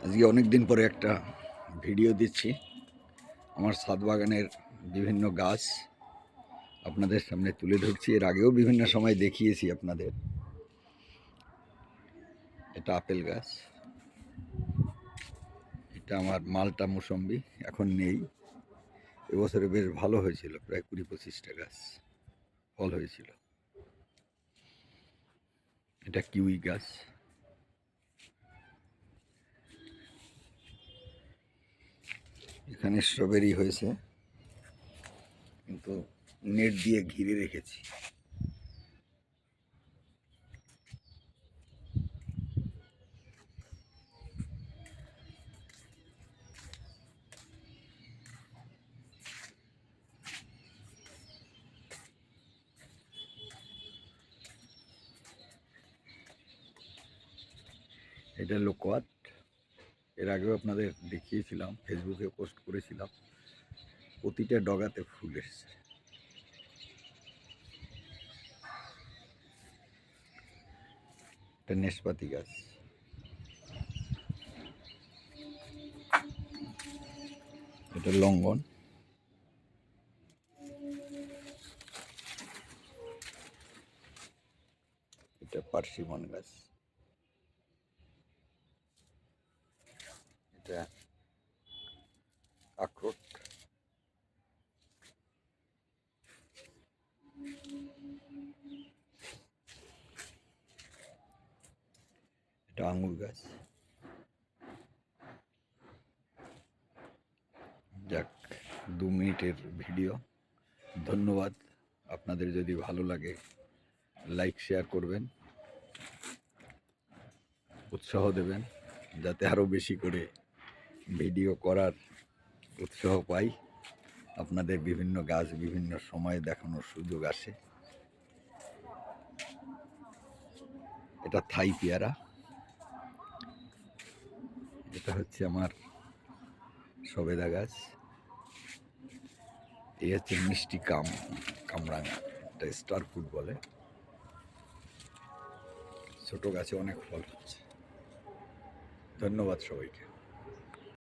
আজকে অনেক দিন পরে একটা ভিডিও দিচ্ছি। আমার ছাদ বাগানের বিভিন্ন গাছ আপনাদের সামনে তুলে ধরছি। এর আগেও বিভিন্ন সময় দেখিয়েছি আপনাদের। এটা আপেল গাছ, এটা আমার মালটা মৌসম্বি, এখন নেই। এবছরে বেশ ভালো হয়েছিল, প্রায় 20-25টা গাছ ফল হয়েছিল। এটা কিউই গাছ, এখানে স্ট্রবেরি হয়েছে, কিন্তু নেট দিয়ে ঘিরে রেখেছি। এটা লোকোয়াট, এর আগেও আপনাদের দেখিয়েছিলাম, ফেসবুকে পোস্ট করেছিলাম। প্রতিটা ডগাতে ফুল এসছে। এটা নেশপাতি গাছ, এটা লঙ্ঘন, এটা পার্সিমন গাছ, এটা আখরোট, এটা আঙুর গাছ। যাক, 2 মিনিটের ভিডিও। ধন্যবাদ। আপনাদের যদি ভালো লাগে লাইক শেয়ার করবেন, উৎসাহ দেবেন, যাতে আরও বেশি করে ভিডিও করার উৎসাহ পাই, আপনাদের বিভিন্ন গাছ বিভিন্ন সময়ে দেখানোর সুযোগ আসে। এটা থাই পেয়ারা, এটা হচ্ছে আমার সবেদা গাছ, এই হচ্ছে মিষ্টি কামরাঙা, এটা স্টার ফুড বলে। ছোট গাছে অনেক ফল হচ্ছে। ধন্যবাদ সবাইকে।